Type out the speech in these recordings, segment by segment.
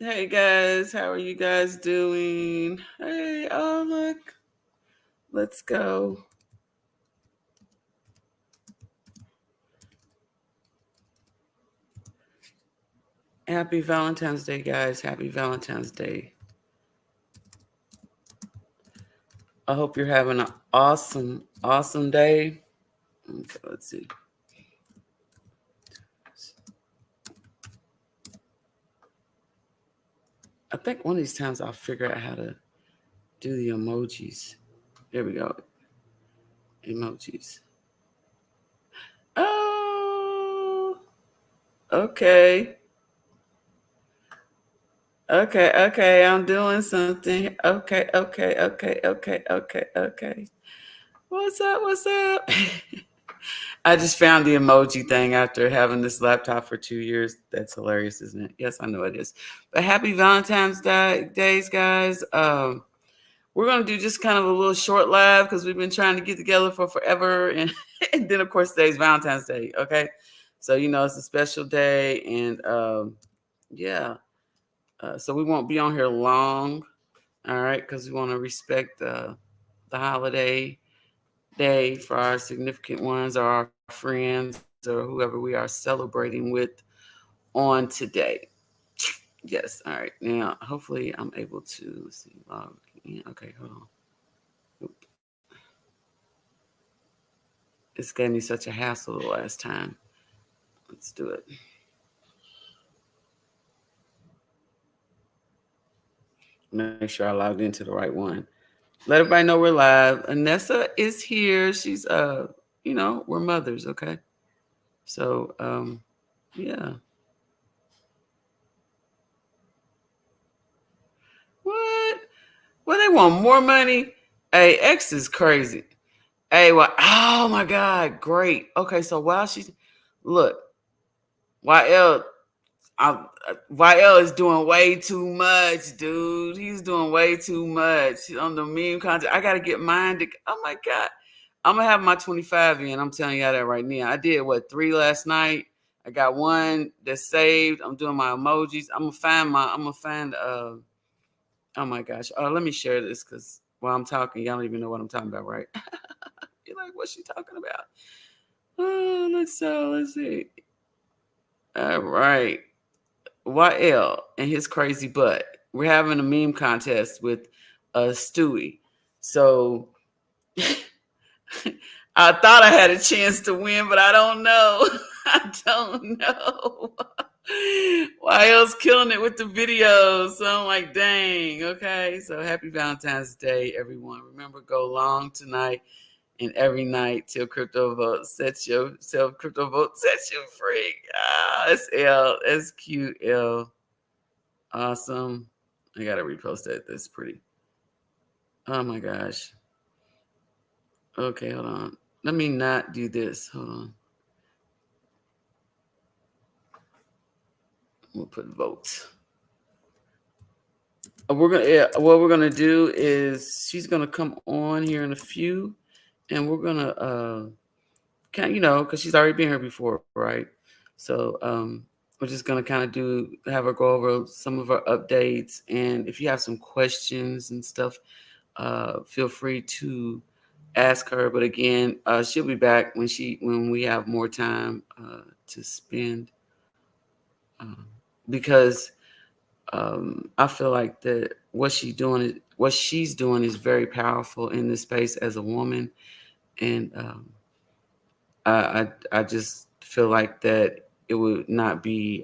Hey guys, how are you guys doing? Hey, oh look, let's go. Happy Valentine's Day, guys. Happy Valentine's Day. I hope you're having an awesome day. Okay, let's see. I think one of these times I'll figure out how to do the emojis. There we go. Emojis. Oh, okay. Okay. I'm doing something. Okay. What's up? What's up? I just found the emoji thing after having this laptop for 2 years. That's hilarious, isn't it? Yes, I know it is. But happy Valentine's Day, days, guys. We're gonna do just kind of a little short live because we've been trying to get together for forever, and, and then of course today's Valentine's Day. Okay, so it's a special day, and yeah, so we won't be on here long. All right, because we want to respect the holiday day for our significant ones or our friends or whoever we are celebrating with on today. Yes. All right. Now, hopefully, I'm able to let's see log in. Okay, hold on. Oop. This gave me such a hassle the last time. Let's do it. Make sure I logged into the right one. Let everybody know we're live. INESSA is here. She's we're mothers, okay? So yeah. What? Well, they want more money. Hey, X is crazy. Hey, well, oh my God, great. Okay, so while she's look, YL, YL is doing way too much, dude. He's doing way too much on the meme content. I gotta get mine. Oh my God, I'm gonna have my 25 in. I'm telling y'all that right now. I did what 3 last night. I got one that's saved. I'm doing my emojis. I'm gonna find. Oh my gosh. Let me share this because while I'm talking, y'all don't even know what I'm talking about, right? You're like, what's she talking about? Oh, let's see. All right. YL and his crazy butt. We're having a meme contest with Stewie. So I thought I had a chance to win, but I don't know. I don't know. YL's killing it with the videos. So I'm like, dang. Okay. So happy Valentine's Day, everyone. Remember, go long tonight and every night till crypto vote sets yourself crypto vote sets you free. Ah, that's L. That's cute, L. Awesome. I gotta repost that. That's pretty. Oh my gosh. Okay, hold on. Let me not do this. Hold on. We'll put votes. What we're gonna do is she's gonna come on here in a few, and we're gonna kind because she's already been here before, right? So we're just gonna kind of have her go over some of her updates, and if you have some questions and stuff, feel free to ask her. But again, she'll be back when we have more time to spend, um, because I feel like that what she's doing is very powerful in this space as a woman, and I just feel like that it would not be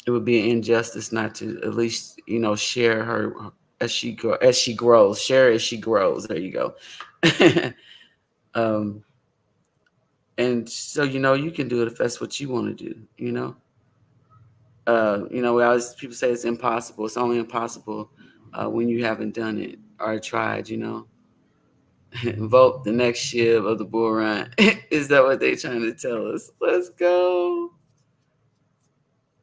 it would be an injustice not to at least share her as she grows, share as she grows. There you go. um, and so you can do it if that's what you want to do. We always people say it's impossible. It's only impossible when you haven't done it or tried. Vote the next shiv of the bull run. Is that what they're trying to tell us? Let's go.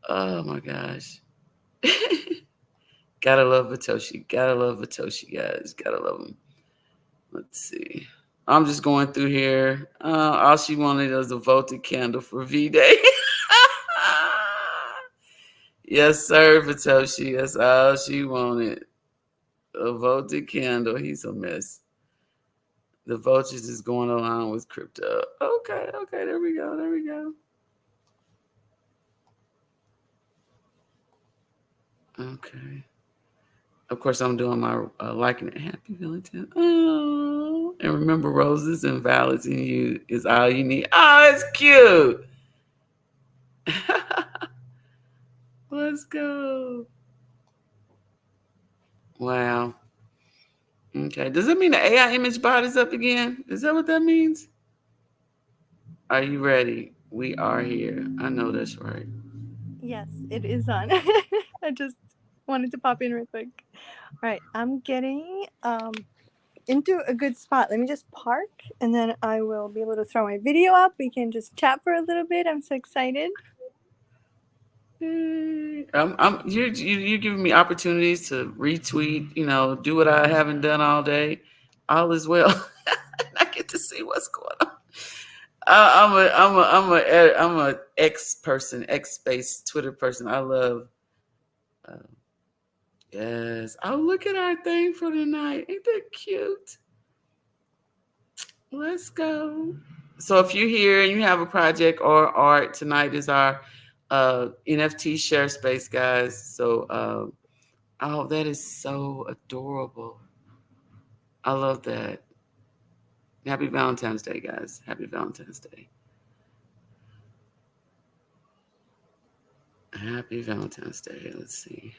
Oh my gosh. Gotta love Vitoshi. Gotta love Vitoshi, guys. Gotta love him. Let's see. I'm just going through here. All she wanted was a voted candle for V Day. Yes, sir, Fatoshi. That's all she wanted. A voted candle. He's a mess. The vultures is going along with crypto. Okay, okay, there we go. There we go. Okay. Of course, I'm doing my liking it. Happy Valentine. Oh, and remember, roses and violets in you is all you need. Oh, it's cute. Let's go. Wow. Okay. Does that mean the AI image bot is up again? Is that what that means? Are you ready? We are here. I know that's right. Yes, it is on. I just wanted to pop in real quick. All right, I'm getting into a good spot. Let me just park and then I will be able to throw my video up. We can just chat for a little bit. I'm so excited. You're giving me opportunities to retweet, do what I haven't done all day. All is well. I get to see what's going on. I'm a X person, X space Twitter person. I love. Uh, yes. Oh, look at our thing for tonight. Ain't that cute? Let's go. So if you're here and you have a project or art, tonight is our NFT share space, guys. So, oh, that is so adorable. I love that. Happy Valentine's Day, guys. Happy Valentine's Day. Happy Valentine's Day. Let's see.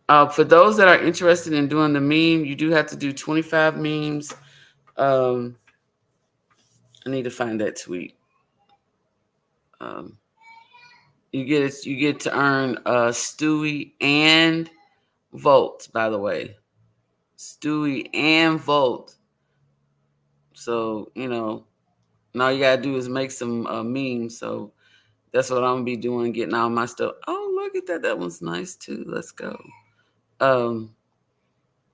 For those that are interested in doing the meme, you do have to do 25 memes. Um, I need to find that tweet. Um, you get to earn Stewie and Volt, by the way. Stewie and Volt. So, and all you gotta do is make some memes. So that's what I'm gonna be doing, getting all my stuff. Oh, look at that. That one's nice too. Let's go. Um,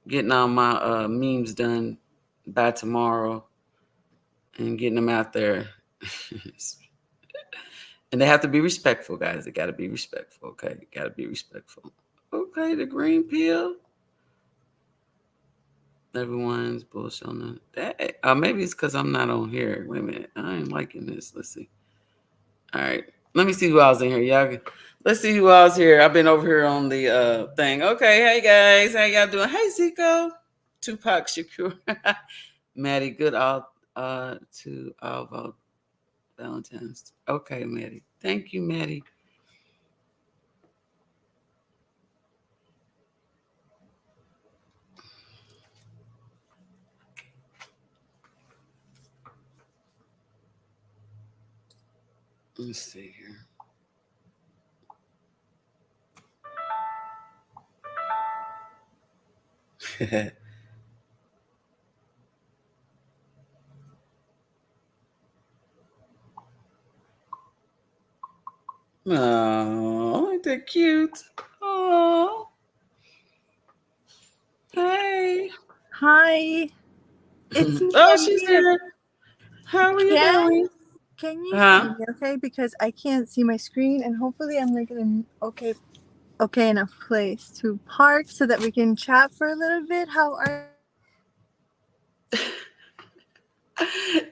Getting all my memes done by tomorrow and getting them out there. And they have to be respectful, guys. They got to be respectful. Okay, got to be respectful. Okay, the green pill. Everyone's bullshit on that. Maybe it's because I'm not on here. Wait a minute, I ain't liking this. Let's see. All right, let me see who else in here. Let's see who else here. I've been over here on the thing. Okay, hey guys, how y'all doing? Hey Zico, Tupac Shakur, Maddie. Good all to all about Valentine's. Okay, Maddie. Thank you, Maddie. Let's see here. Oh, ain't that cute? Oh, hey. Hi, it's me. Oh, I'm she's here. here. How are you Yes. doing? Can you see Huh? me okay? Because I can't see my screen, and hopefully I'm like in an okay enough place to park so that we can chat for a little bit. How are you?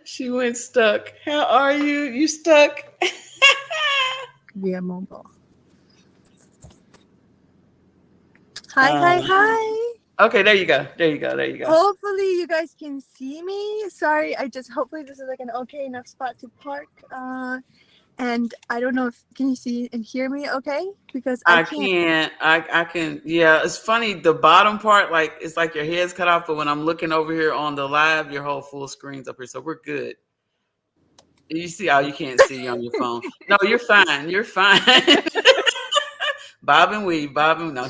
She went stuck. How are you? You stuck? Via mobile. Hi, hi, uh, hi. okay, there you go. There you go. There you go. Hopefully you guys can see me. Sorry, I just hopefully this is like an okay enough spot to park. And I don't know if can you see and hear me okay? Because I I can't. can't. I can. Yeah, it's funny. The bottom part, like it's like your head's cut off. But when I'm looking over here on the live, your whole full screen's up here, so we're good. You see, oh, you can't see on your phone. No, you're fine. You're fine. Bob and weave, Bob and no.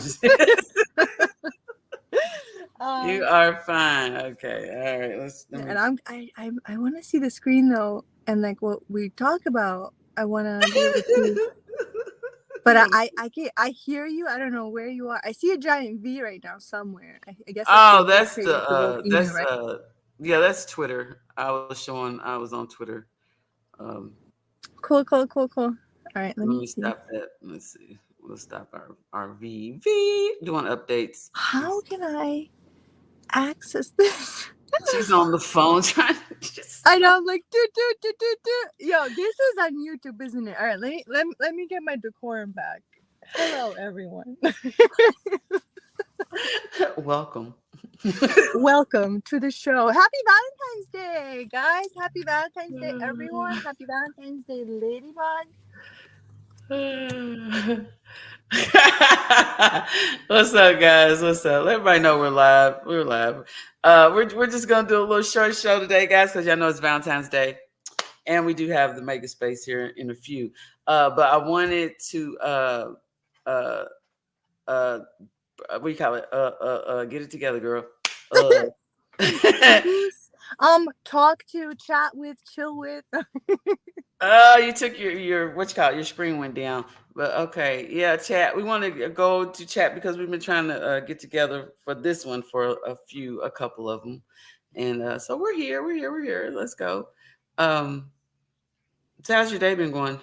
You um, are fine. Okay. All right. Let and me. I want to see the screen though, and like what we talk about. I want to be able to. But You wanna I hear you. I don't know where you are. I see a giant V right now somewhere. I guess that's the Oh, web page of the volcano, right? yeah, that's Twitter. I was on Twitter. Um, Cool, cool, cool, cool. All right, let Let me me see. stop that. Let's see. We'll stop our VV doing updates. How can I access this? She's on the phone trying to just. I know, I'm like, do. Yo, this is on YouTube, isn't it? All right, let me get my decorum back. Hello, everyone. Welcome. Welcome to the show. Happy Valentine's Day, guys. Happy Valentine's Day, everyone. Happy Valentine's Day, Ladybug. What's up, guys? What's up? Let everybody know we're live. We're live. We're just gonna do a little short show today, guys, because y'all know it's Valentine's Day, and we do have the mega space here in a few. But I wanted to uh, uh, what do you call it? Get it together, girl. Introduce, talk to, chat with, chill with. Oh, you took your what you call it, your screen went down. But okay, yeah, chat. We want to go to chat because we've been trying to get together for this one for a couple of them, and so we're here. We're here. We're here. Let's go. Um, so how's your day been going?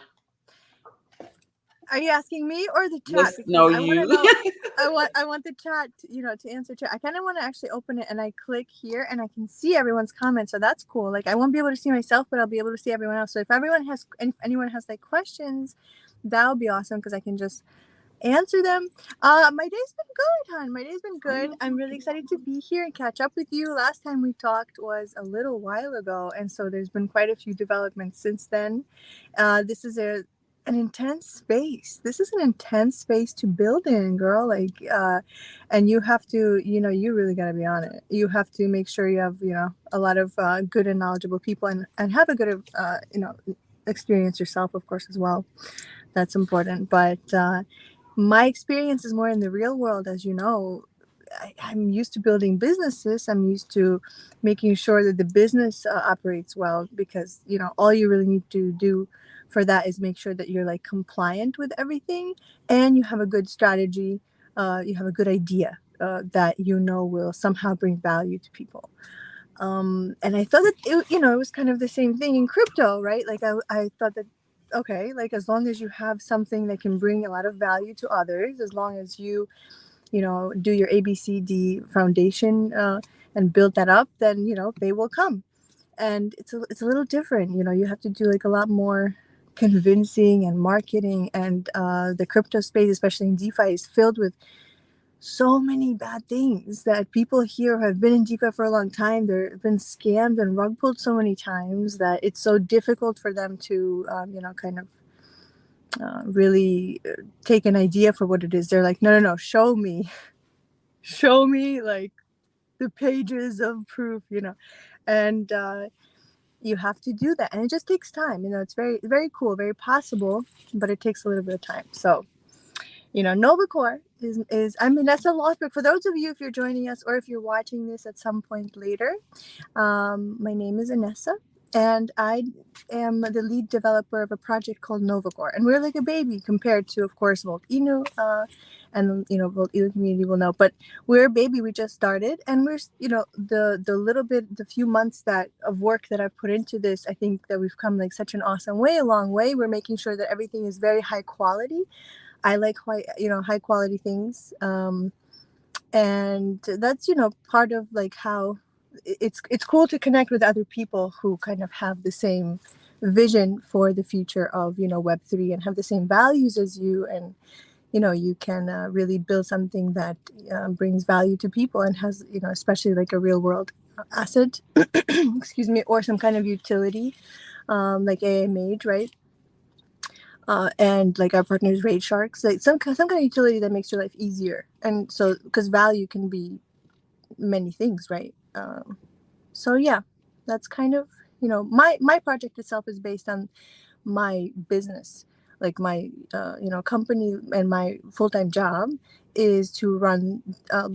Are you asking me or the chat? What's Because no I want to you? know. I want the chat, to answer chat. I kind of want to actually open it, and I click here, and I can see everyone's comments. So that's cool. Like I won't be able to see myself, but I'll be able to see everyone else. So if anyone has like questions, that would be awesome because I can just answer them. My day's been good, hon. My day's been good. I'm really excited to be here and catch up with you. Last time we talked was a little while ago, and so there's been quite a few developments since then. This is an intense space. This is an intense space to build in, girl. Like, and you have to, you really got to be on it. You have to make sure you have, a lot of good and knowledgeable people, and have a good, experience yourself, of course, as well. That's important. But my experience is more in the real world, as you know. I'm used to building businesses. I'm used to making sure that the business operates well, because all you really need to do for that is make sure that you're like compliant with everything, and you have a good strategy. You have a good idea that will somehow bring value to people. And I thought that it was kind of the same thing in crypto, right? Like I thought that, okay, like as long as you have something that can bring a lot of value to others, as long as you do your ABCD foundation and build that up, then they will come. And it's a little different. You have to do like a lot more convincing and marketing, and the crypto space, especially in DeFi, is filled with so many bad things that people here who have been in DeFi for a long time, they've been scammed and rug pulled so many times that it's so difficult for them to, kind of really take an idea for what it is. They're like, no, show me, show me like the pages of proof, and you have to do that. And it just takes time. It's very, very cool, very possible, but it takes a little bit of time. So, Novacore is I'm INESSA Lothbrok. For those of you, if you're joining us or if you're watching this at some point later, my name is INESSA, and I am the lead developer of a project called Novacore. And we're like a baby compared to, of course, Volt Inu, and Volt Inu community will know. But we're a baby. We just started, and we're the few months of work that I've put into this, I think that we've come like such an awesome way, a long way. We're making sure that everything is very high quality. I like high quality things, and that's part of like how it's cool to connect with other people who kind of have the same vision for the future of Web3, and have the same values as you, and you can really build something that brings value to people and has especially like a real world asset, excuse me, or some kind of utility, like AA Mage, right? And like our partners Raid Sharks, like some kind of utility that makes your life easier. And so because value can be many things, right? So yeah, that's kind of my project itself is based on my business, like my company, and my full-time job is to run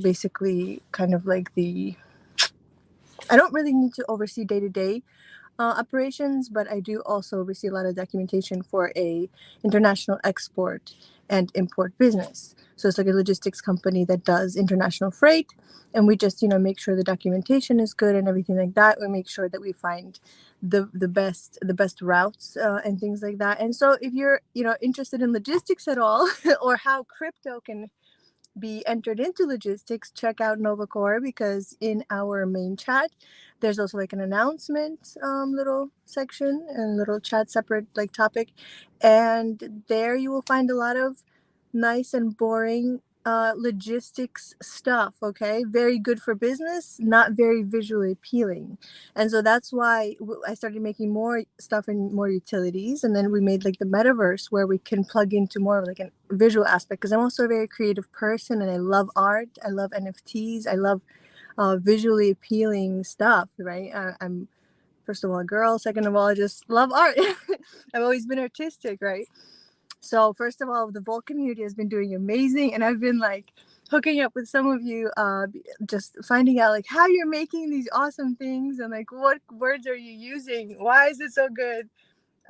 basically kind of like I don't really need to oversee day-to-day operations, but I do also oversee a lot of documentation for a international export and import business. So it's like a logistics company that does international freight, and we just make sure the documentation is good and everything like that. We make sure that we find the best routes and things like that. And so if you're interested in logistics at all, or how crypto can be entered into logistics, check out Novacore, because in our main chat, there's also like an announcement little section and little chat separate like topic. And there you will find a lot of nice and boring logistics stuff. Okay. Very good for business, not very visually appealing. And so that's why I started making more stuff and more utilities. And then we made like the metaverse where we can plug into more of like a visual aspect, because I'm also a very creative person and I love art. I love NFTs. I love visually appealing stuff, right? I'm first of all a girl. Second of all, I just love art. I've always been artistic, right? So first of all, the Volt community has been doing amazing, and I've been like hooking up with some of you, just finding out like how you're making these awesome things and like what words are you using, why is it so good,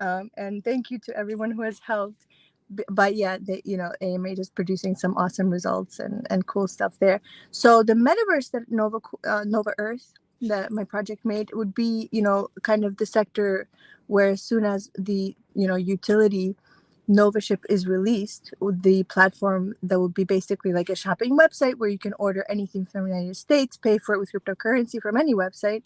and thank you to everyone who has helped. But yeah, AMA just producing some awesome results and cool stuff there. So the metaverse that Nova Earth that my project made would be kind of the sector where as soon as the utility Novaship is released, the platform that will be basically like a shopping website where you can order anything from the United States, pay for it with cryptocurrency from any website,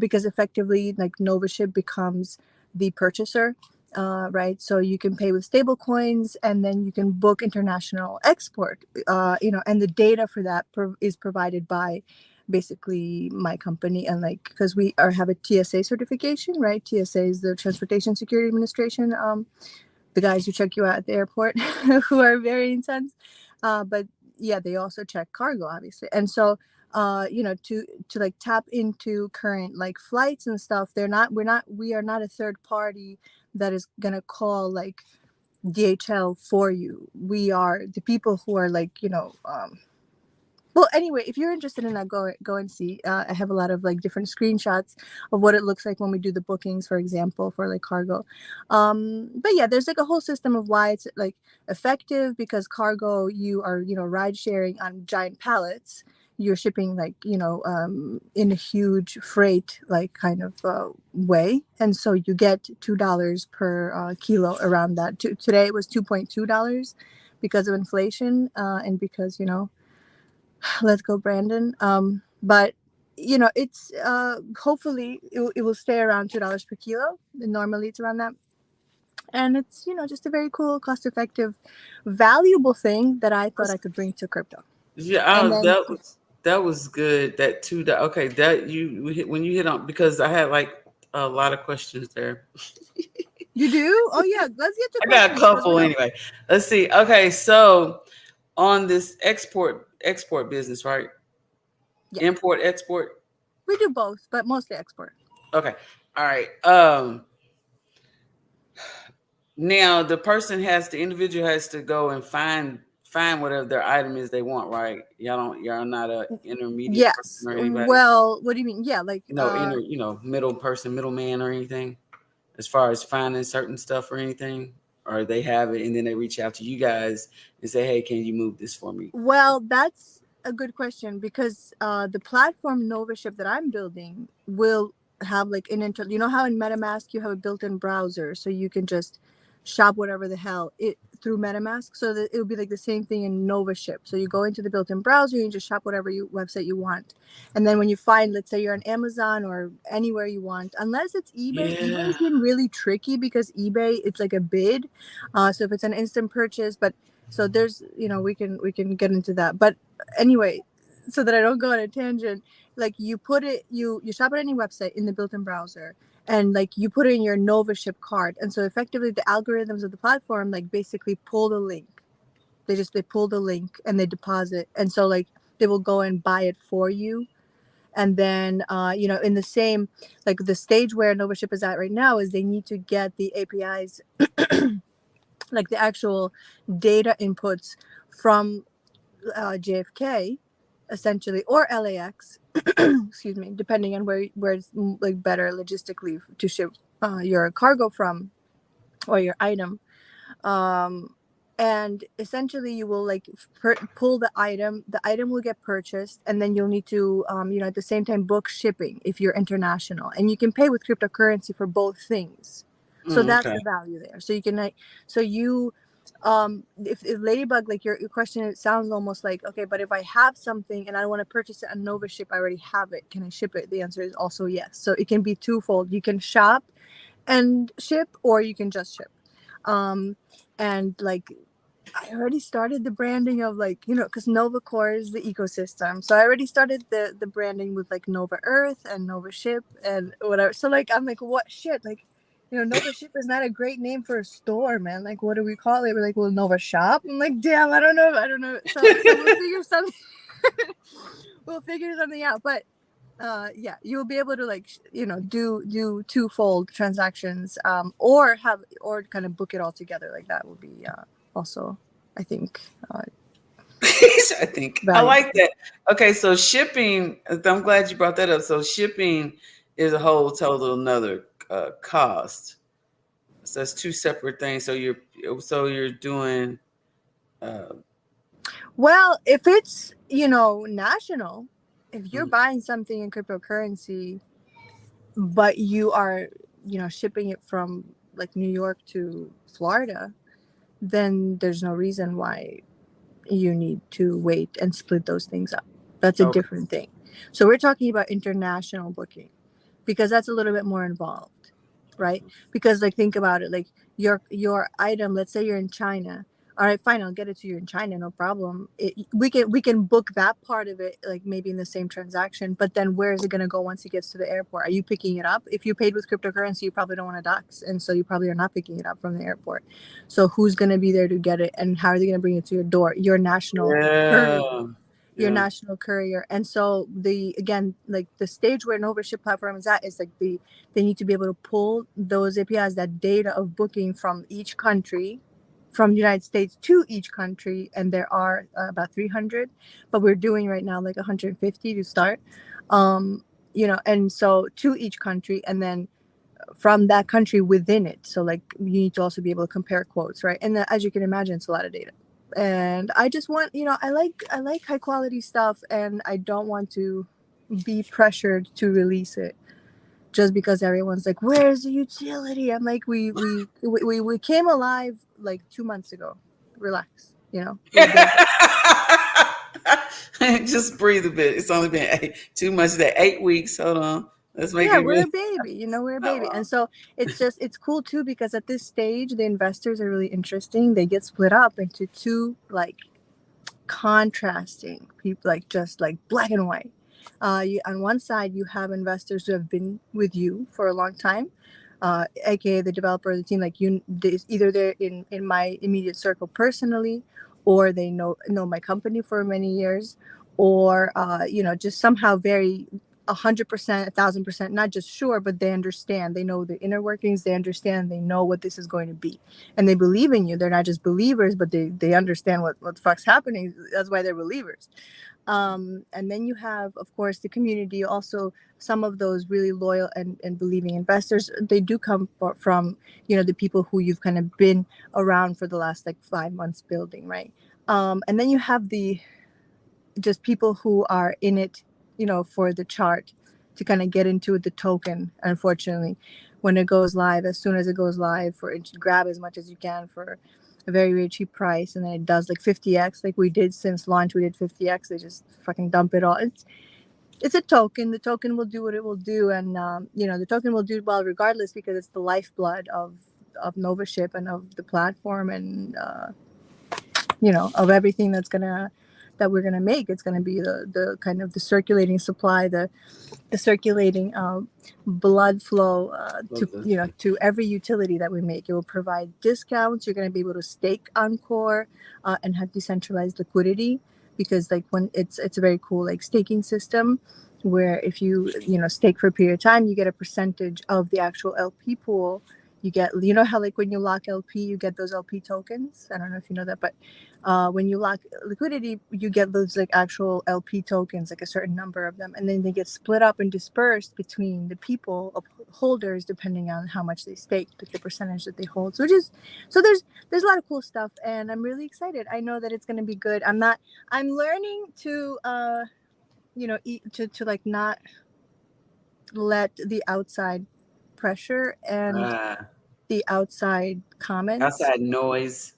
because effectively like Novaship becomes the purchaser, right? So you can pay with stable coins, and then you can book international export, and the data for that is provided by basically my company. And like, because we have a TSA certification, right? TSA is the Transportation Security Administration, the guys who check you out at the airport who are very intense. But yeah, they also check cargo, obviously. And so, to like tap into current like flights and stuff, we are not a third party that is gonna call like DHL for you. We are the people who are like, well, anyway, if you're interested in that, go and see. I have a lot of like different screenshots of what it looks like when we do the bookings, for example, for like cargo. But yeah, there's like a whole system of why it's like effective, because cargo, you are ride sharing on giant pallets. You're shipping like in a huge freight like kind of way, and so you get $2 per kilo around that. Today it was $2.2 because of inflation, and because let's go Brandon. But it's hopefully it will stay around $2 per kilo. Normally it's around that, and it's just a very cool, cost effective, valuable thing that I thought I could bring to crypto. Yeah, And then that was good. That too. That okay. That when you hit on, because I had like a lot of questions there. you do? Oh yeah, let's get to I got a questions because we couple don't. anyway. Let's see. Okay, so on this export business, right? Yeah, Import export. we do both, but mostly export. Okay. All right. Now the individual has to go and find whatever their item is they want, right? Y'all not a intermediate person Yes. or anybody, Well, what do you mean? Yeah, like middle person, middleman or anything, as far as finding certain stuff or anything, or they have it and then they reach out to you guys and say, hey, can you move this for me? Well, that's a good question, because the platform Novaship that I'm building will have like an inter. You know how in MetaMask you have a built-in browser, so you can just shop whatever the hell it through MetaMask. So that it will be like the same thing in Novaship. So you go into the built-in browser, you just shop whatever website you want, and then when you find, let's say you're on Amazon or anywhere you want, unless it's eBay. Yeah. eBay's been really tricky because eBay, it's like a bid. So if it's an instant purchase, but so there's we can get into that. But anyway, so that I don't go on a tangent, like you put it you shop at any website in the built-in browser, and like you put it in your Novaship cart, and so effectively the algorithms of the platform like basically pull the link. They pull the link and they deposit, and so like they will go and buy it for you. And then in the same, like the stage where Novaship is at right now is they need to get the APIs, like the actual data inputs from JFK, essentially, or LAX, excuse me, depending on where it's like better logistically to ship your cargo from, or your item. Um, and essentially you will like pull the item will get purchased, and then you'll need to at the same time book shipping if you're international, and you can pay with cryptocurrency for both things. So that's Okay. the value there. So you can like, so you if Ladybug, like your question, it sounds almost like, okay, but if I have something and I want to purchase it on Nova Ship, I already have it, can I ship it? The answer is also yes. So it can be twofold. You can shop and ship, or you can just ship. And like, I already started the branding of like, because Nova Core is the ecosystem. So I already started the branding with like Nova Earth and Nova Ship and whatever. So like, I'm like, what shit? Like, Nova Ship is not a great name for a store, man. Like, what do we call it? We're like, well, Nova Shop. I'm like, damn, I don't know. So we'll figure something. We'll figure something out. But yeah, you'll be able to like do twofold transactions, or kind of book it all together. Like that would be also, I think, I think I valuable. like that. Okay, so shipping. I'm glad you brought that up. So shipping is a whole total another cost. So that's two separate things. So you're doing. Uh, Well, if it's national, if you're mm, buying something in cryptocurrency, but you are shipping it from like New York to Florida, then there's no reason why you need to wait and split those things up. That's a okay. different thing. So we're talking about international booking, because that's a little bit more involved, right? Because like, think about it, like your item, let's say you're in China. All right, fine, I'll get it to you in China, no problem. We can book that part of it, like maybe in the same transaction, but then where is it going to go once it gets to the airport? Are you picking it up? If you paid with cryptocurrency, you probably don't want to dox, and so you probably are not picking it up from the airport. So who's going to be there to get it, and how are they going to bring it to your door? Your national courier. Yeah. Your Yeah. national courier. And so again, like the stage where Nova Ship platform is at is like they need to be able to pull those APIs, that data of booking from each country, from the United States to each country, and there are about 300, but we're doing right now like 150 to start. um and so to each country, and then from that country within it. So like, you need to also be able to compare quotes, right? And as you can imagine, it's a lot of data. And I just want, I like high quality stuff, and I don't want to be pressured to release it just because everyone's like, where's the utility? I'm like, we came alive like 2 months ago. Relax, we built it. Just breathe a bit. It's only been 2 months today, 8 weeks. Hold on. Let's make Yeah, it we're real. a baby, we're a Not baby. long. And so it's cool too, because at this stage the investors are really interesting. They get split up into two like contrasting people, like just like black and white. On one side you have investors who have been with you for a long time, aka the developer of the team. Like, either they're in my immediate circle personally, or they know my company for many years, or just somehow very 100%, 1,000%, not just sure, but they understand. They know the inner workings. They understand. They know what this is going to be, and they believe in you. They're not just believers, but they understand what the fuck's happening. That's why they're believers. And then you have, of course, the community. Also, some of those really loyal and believing investors, they do come from the people who you've kind of been around for the last like 5 months building, right? And then you have the just people who are in it, for the chart, to kind of get into the token. Unfortunately, when it goes live, as soon as it goes live, for grab as much as you can for a very, very cheap price, and then it does like 50x, like we did since launch. We did 50x. They just fucking dump it all. It's a token. The token will do what it will do, and the token will do well regardless, because it's the lifeblood of Nova Ship and of the platform, and of everything that we're gonna make. It's gonna be the kind of the circulating supply, the circulating blood flow, to Love that. to every utility that we make. It will provide discounts. You're going to be able to stake on core, and have decentralized liquidity, because like, when it's a very cool like staking system, where if you stake for a period of time, you get a percentage of the actual LP pool, You get, you know how like when you lock LP, you get those LP tokens. I don't know if you know that, but when you lock liquidity, you get those like actual LP tokens, like a certain number of them, and then they get split up and dispersed between the people of holders depending on how much they staked, like the percentage that they hold. So just so there's a lot of cool stuff, and I'm really excited. I know that it's going to be good. I'm learning to to like not let the outside pressure and uh, the outside comments. outside noise.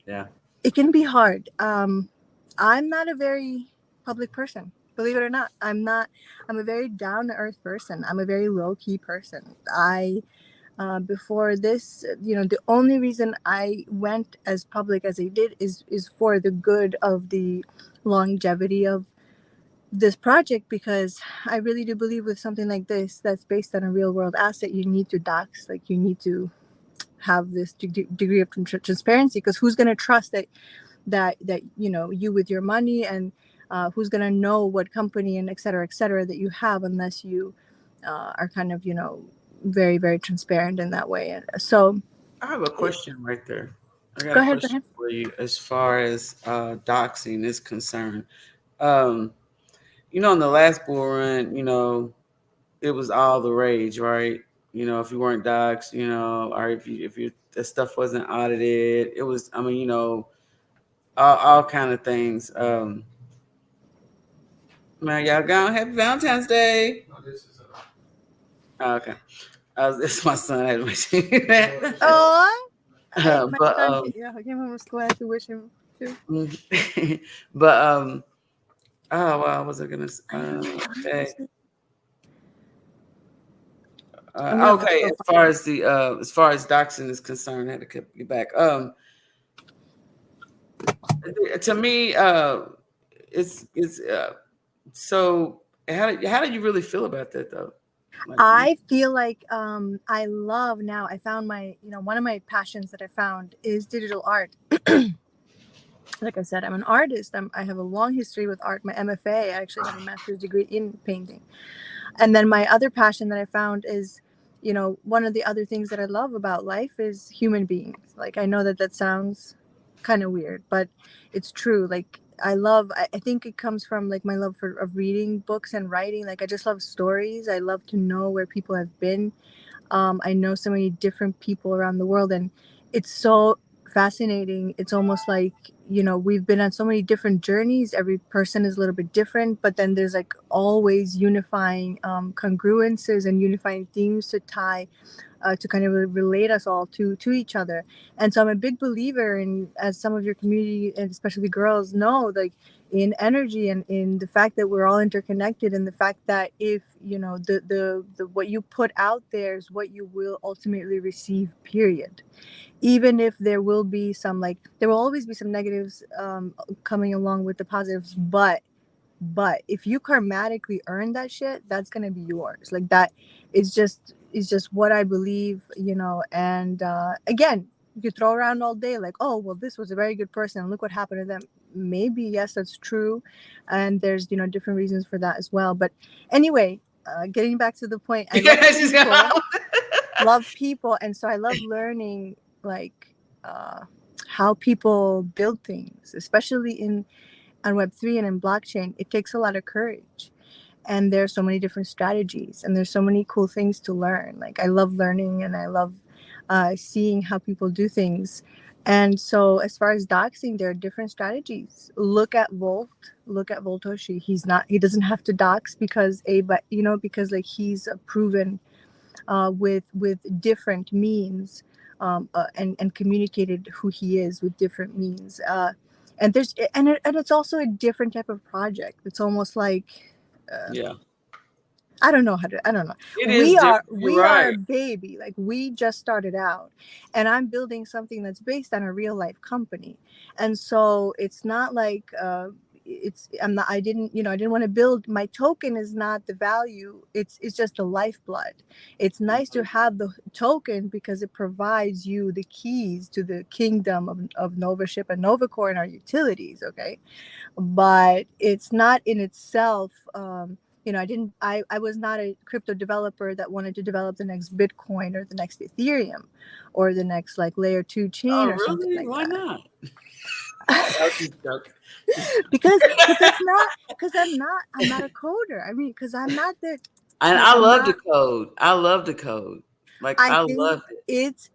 Yeah. It can be hard. I'm not a very public person, believe it or not. I'm a very down to earth person. I'm a very low key person. Before this, the only reason I went as public as I did is for the good of the longevity of this project, because I really do believe with something like this that's based on a real world asset, you need to dox, like you need to have this degree of transparency, because who's going to trust that you with your money, and who's going to know what company and et cetera that you have, unless you are kind of very very transparent in that way. And so I have a question right there. I got go a ahead, go question ahead. for you as far as doxing is concerned. Um, in the last bull run, it was all the rage, right? If you weren't doxxed, or if you the stuff wasn't audited, it was. I mean, all kind of things. Man, y'all gone. Happy Valentine's Day. Oh, okay. It's my son. I had to mention that. Oh, my But son, yeah, I came home from school. I had to wish him too. but oh wow, what was I gonna I don't know. say? I'm gonna look Okay, so as far as doxing is concerned, I had to get back. To me, it's so how do you really feel about that though? Like, I feel like I love now. I found my, one of my passions that I found is digital art. Like I said, I'm an artist. I have a long history with art. My MFA, I actually have a master's degree in painting. And then my other passion that I found is, one of the other things that I love about life is human beings. Like, I know that that sounds kind of weird, but it's true. Like, I think it comes from like my love of reading books and writing. Like, I just love stories. I love to know where people have been. I know so many different people around the world, and it's so fascinating. It's almost like, we've been on so many different journeys. Every person is a little bit different, but then there's like always unifying congruences and unifying themes to tie to kind of relate us all to each other. And so I'm a big believer in, as some of your community and especially girls know, like in energy and in the fact that we're all interconnected, and the fact that if the what you put out there is what you will ultimately receive, period. Even if there will be some, like, there will always be some negatives coming along with the positives, but if you karmatically earn that shit, that's gonna be yours. Like, that is just what I believe, and again, you throw around all day like, oh well, this was a very good person and look what happened to them. Maybe, yes, that's true, and there's different reasons for that as well. But anyway, getting back to the point, I love yeah, she's people, and so I love learning, like, how people build things, especially in on Web3 and in blockchain. It takes a lot of courage, and there's so many different strategies, and there's so many cool things to learn. Like, I love learning, and I love seeing how people do things. And so as far as doxing, there are different strategies. Look at Voltoshi. He doesn't have to dox because because like he's a proven with different means, and communicated who he is with different means. And it's also a different type of project. It's almost like, yeah. I don't know. It is We different. are You're we are a right. baby. Like, we just started out, and I'm building something that's based on a real life company. And so it's not like I'm not, I didn't want to build, my token is not the value. It's just the lifeblood. It's nice to have the token because it provides you the keys to the kingdom of Novaship and Novacore and our utilities, okay? But it's not in itself I was not a crypto developer that wanted to develop the next Bitcoin or the next Ethereum or the next like layer 2 chain Oh, or something really? like Why that. not? I was just joking. Just Because that's not, because I'm not a coder. I mean, because I'm not the, and like, I I'm love the not. code. I love the code. Like I I think love it.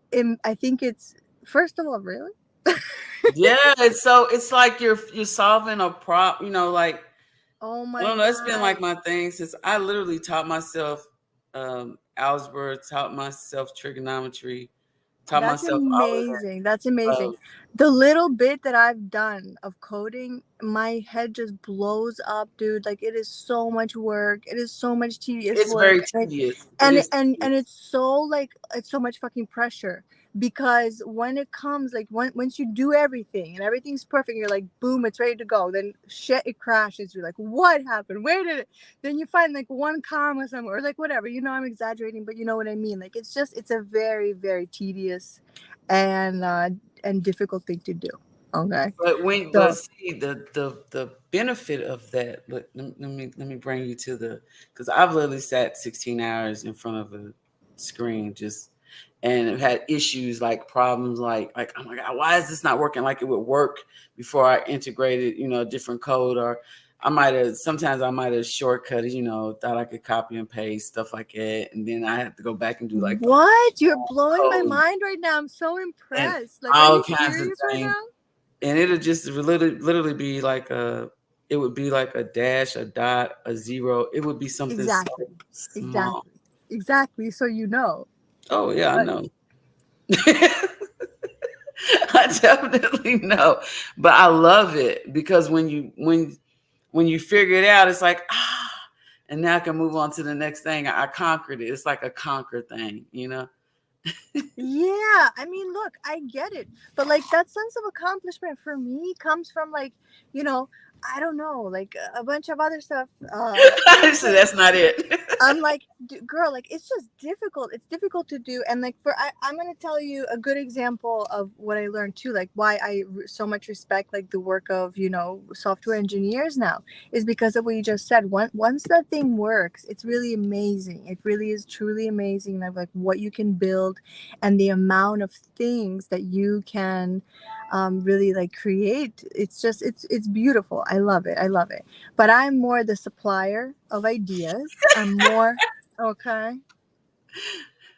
I think it's, first of all, really. Yeah, it's like you're solving a prop, like Oh I my don't know, it's been god, like my thing since I literally taught myself algebra, taught myself trigonometry, taught that's myself all of amazing. That's that. amazing. The little bit that I've done of coding, my head just blows up, dude. Like, it is so much work. It is so much tedious It's work. very tedious. It And is and tedious. it's so like, it's so much fucking pressure, because when it comes like, once you do everything and everything's perfect, you're like, boom, it's ready to go, then shit, it crashes. You're like, what happened, where did it, then you find like one comma somewhere, or like whatever, I'm exaggerating, but you know what I mean. Like, it's a very, very tedious and difficult thing to do. Okay. But So see the benefit of that. Let me bring you to because I've literally sat 16 hours in front of a screen just and have had issues like problems like oh my god, why is this not working like it would work before I integrated different code, or I might have shortcutted, thought I could copy and paste stuff like that, and then I have to go back and do like the what, you're whole blowing my code mind right now. I'm so and impressed. Like, are all you kinds of serious right things, now? and it'll just literally be like it would be like a dash, a dot, a zero. It would be something so Exactly. small. Exactly. Exactly. So you know. Oh yeah, I But know. I definitely know, but I love it because when you figure it out, it's like and now I can move on to the next thing. I conquered it. It's like a conquer thing. yeah, I mean, look, I get it. But like, that sense of accomplishment for me comes from like, you know, I don't know, like a bunch of other stuff. So that's not it. I'm like, girl, like, it's just difficult. It's difficult to do. And like, I'm going to tell you a good example of what I learned too, like why so much respect like the work of, software engineers now, is because of what you just said. Once that thing works, it's really amazing. It really is truly amazing of like what you can build, and the amount of things that you can really like create. It's just, it's beautiful. I love it. I love it. But I'm more the supplier of ideas. I'm more, okay,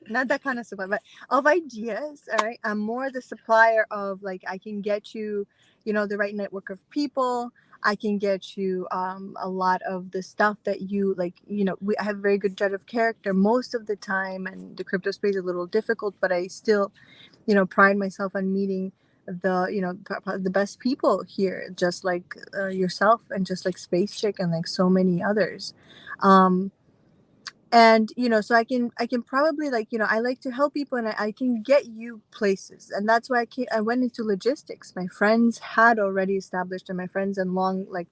not that kind of supply, but of ideas. All right. I'm more the supplier of like, I can get you, the right network of people. I can get you a lot of the stuff that you like. I have a very good judge of character most of the time, and the crypto space is a little difficult, but I still, pride myself on meeting the best people here, just like yourself, and just like Space Chick, and like so many others. um and so I can probably, like, I like to help people, and I can get you places, and that's why I went into logistics. My friends had already established, and my friends and long, like,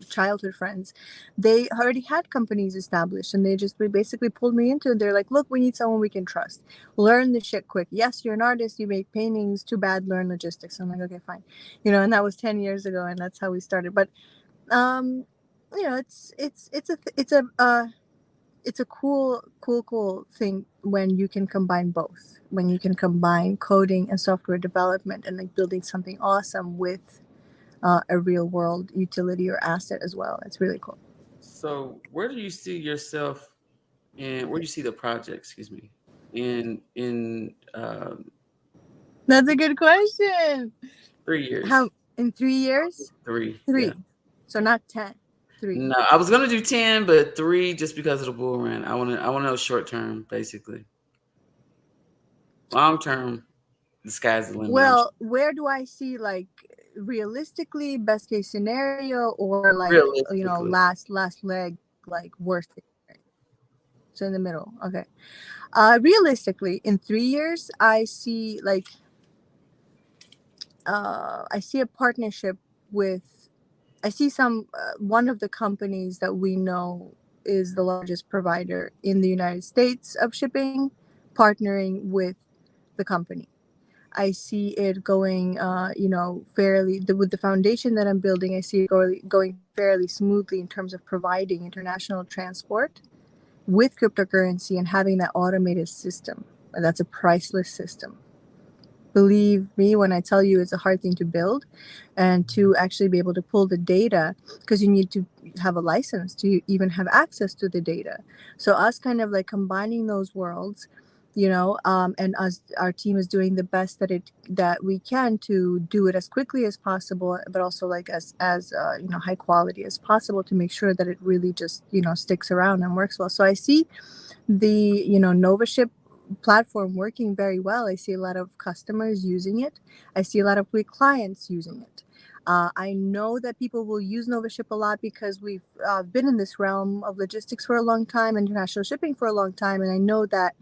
childhood friends, they already had companies established, and they basically pulled me into it. They're like, look, we need someone we can trust. Learn the shit quick. Yes, you're an artist, you make paintings, too bad, learn logistics. I'm like, okay, fine. And that was 10 years ago, and that's how we started. But um it's a cool thing when you can combine both, when you can combine coding and software development, and like building something awesome with a real world utility or asset as well. It's really cool. So where do you see yourself and where do you see the project, excuse me, in That's a good question. 3 years? How, in 3 years? Three, yeah. Three. So not 10. Three. No, I was gonna do 10, but three just because of the bull run. I wanna know short term, basically. Long term, the sky's the limit. I'm sure. Well, where do I see, like, realistically best case scenario, or like, Realistically. last leg, like worst case scenario? So in the middle. Okay. Realistically, in 3 years, I see a partnership with, I see some one of the companies that we know is the largest provider in the United States of shipping, partnering with the company. I see it going, fairly, with the foundation that I'm building. I see it going fairly fairly smoothly in terms of providing international transport with cryptocurrency and having that automated system. That's a priceless system. Believe me when I tell you it's a hard thing to build and to actually be able to pull the data, because you need to have a license to even have access to the data. So us kind of like combining those worlds, and us, our team is doing the best that we can to do it as quickly as possible, but also like as high quality as possible to make sure that it really just sticks around and works well. So I see the Novaship platform working very well. I see a lot of customers using it. I see a lot of clients using it. I know that people will use Novaship a lot because we've been in this realm of logistics for a long time, international shipping for a long time, and I know that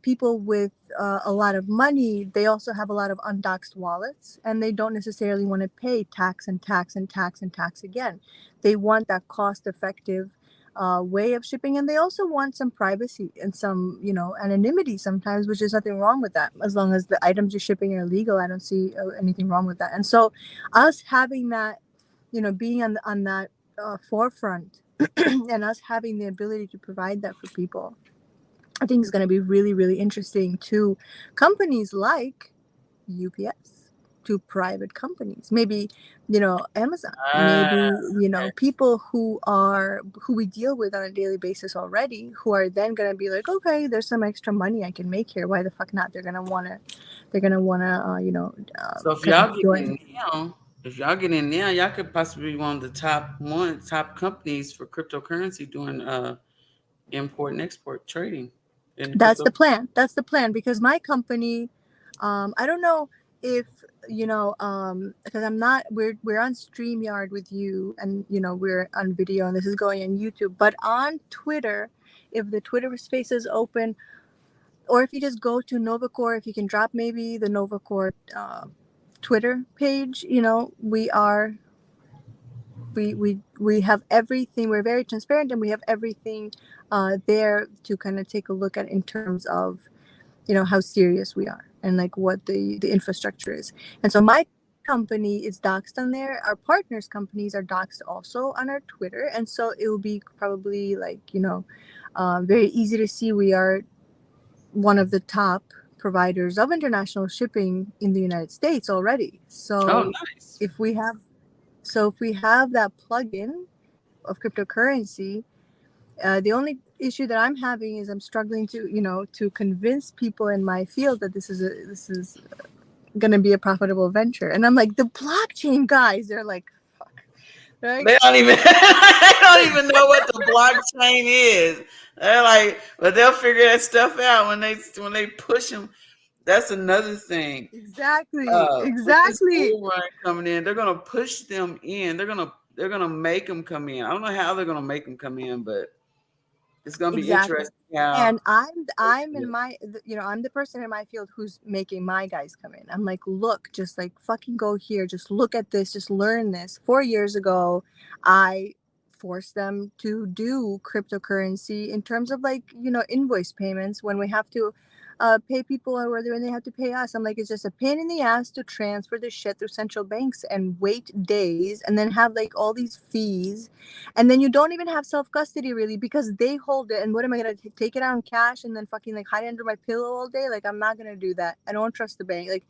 people with a lot of money, they also have a lot of undoxed wallets, and they don't necessarily want to pay tax and tax and tax and tax again. They want that cost-effective way of shipping, and they also want some privacy and some, anonymity sometimes, which is nothing wrong with that. As long as the items you're shipping are legal, I don't see anything wrong with that. And so, us having that, being on that forefront, and us having the ability to provide that for people, I think is going to be really, really interesting to companies like UPS, to private companies, maybe, Amazon, maybe, Ah, okay. people who we deal with on a daily basis already, who are then going to be like, okay, there's some extra money I can make here. Why the fuck not? So if kind of y'all get join. in now, y'all could possibly be one of the top companies for cryptocurrency doing import and export trading in That's crypto. the plan. That's the plan, because my company, I don't know if because I'm not. We're on StreamYard with you, and we're on video, and this is going on YouTube. But on Twitter, if the Twitter space is open, or if you just go to Novacore, if you can drop maybe the Novacore Twitter page, we have everything. We're very transparent, and we have everything there to kind of take a look at in terms of how serious we are and like what the infrastructure is. And so my company is doxed on there. Our partners companies are doxed also on our Twitter, and so it will be probably like very easy to see we are one of the top providers of international shipping in the United States already. Oh, So nice. if we have that plugin of cryptocurrency, the only issue that I'm having is I'm struggling to convince people in my field that this is going to be a profitable venture. And I'm like, the blockchain guys, they're like, fuck, right? They don't even they don't even know what the blockchain is. They're like, but they'll figure that stuff out when they push them. That's another thing. Exactly, With this exactly, bull run coming in, they're gonna push them in. They're gonna make them come in. I don't know how they're gonna make them come in, but it's gonna be exactly. interesting how. And I'm in my, I'm the person in my field who's making my guys come in. I'm like, look, just like fucking go here, just look at this, just learn this. 4 years ago, I forced them to do cryptocurrency in terms of like invoice payments when we have to pay people, or whether when they have to pay us. I'm like, it's just a pain in the ass to transfer this shit through central banks and wait days and then have like all these fees, and then you don't even have self custody really, because they hold it. And what am I gonna take it out in cash and then fucking like hide it under my pillow all day? Like, I'm not gonna do that. I don't trust the bank. Like,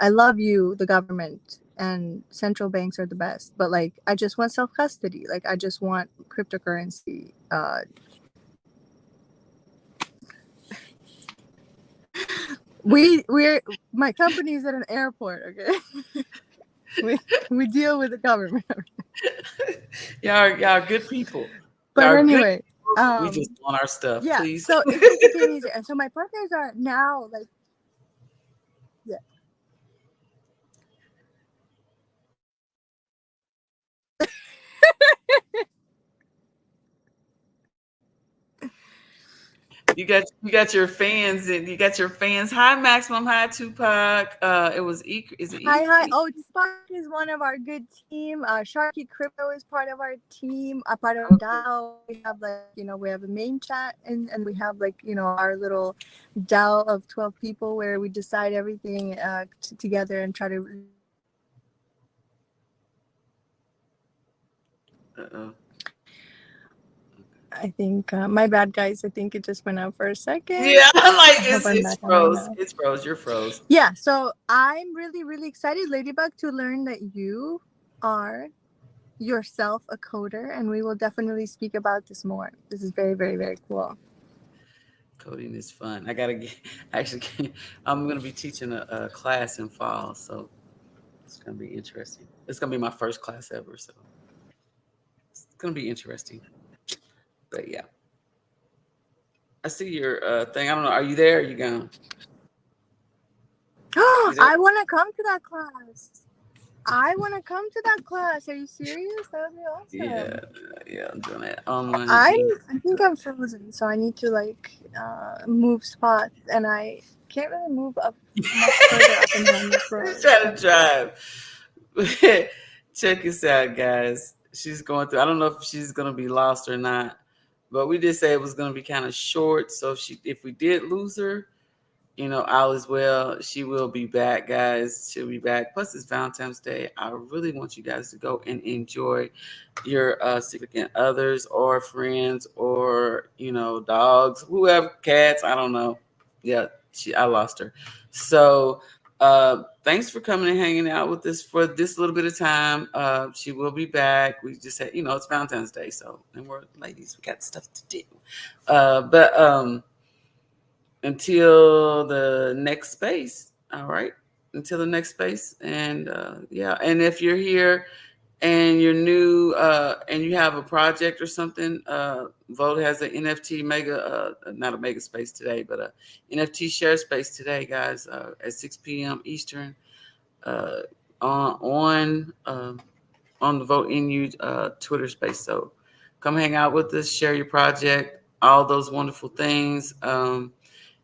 I love you, the government, and central banks are the best, but like, I just want self custody. Like, I just want cryptocurrency. We're my company's at an airport. Okay, we deal with the government. Y'all good people. Y'all But are good anyway, people. We just want our stuff, yeah. please. So it just became easier, and so my partners are now like, yeah. You got your fans and you got your fans. Hi Maximum, hi Tupac. It was is it Hi, hi. E? Oh, Spark is one of our good team. Sharky Crypto is part of our team, a part of Okay. DAO. We have like, we have a main chat, and we have like, our little DAO of 12 people where we decide everything together and try to Uh-oh. I think my bad, guys. I think it just went out for a second. Yeah, I'm like I hope I'm it's back on right froze. now. It's froze. You're froze. Yeah, so I'm really, really excited, Ladybug, to learn that you are yourself a coder, and we will definitely speak about this more. This is very, very, very cool. Coding is fun. I gotta get actually. I'm gonna be teaching a class in fall, so it's gonna be interesting. It's gonna be my first class ever, so it's gonna be interesting. But yeah, I see your thing. I don't know. Are you there? Are you gone? You there? I want to come to that class. I want to come to that class. Are you serious? That would be Yeah, awesome. yeah. I'm doing that online I'm. again. I think I'm frozen, so I need to like move spots, and I can't really move up much further up and down this road. She's trying So. to drive. Check this out, guys. She's going through. I don't know if she's gonna be lost or not, but we did say it was gonna be kind of short. So if we did lose her, all is well. She will be back, guys. She'll be back. Plus, it's Valentine's Day. I really want you guys to go and enjoy your significant others or friends or dogs, whoever, cats. I don't know. Yeah, I lost her. So, thanks for coming and hanging out with us for this little bit of time. She will be back. We just had, it's Valentine's Day, so and we're ladies. We got stuff to do. But until the next space. All right. Until the next space. And yeah. And if you're here and you're new and you have a project or something, Vote has an NFT mega, not a mega space today, but a NFT share space today, guys, at 6 p.m. Eastern uh, on the Vote NU Twitter space. So come hang out with us, share your project, all those wonderful things.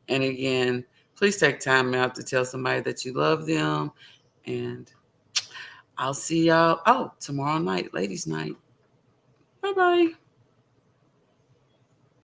And again, please take time out to tell somebody that you love them. And I'll see y'all tomorrow night, ladies' night. Bye bye.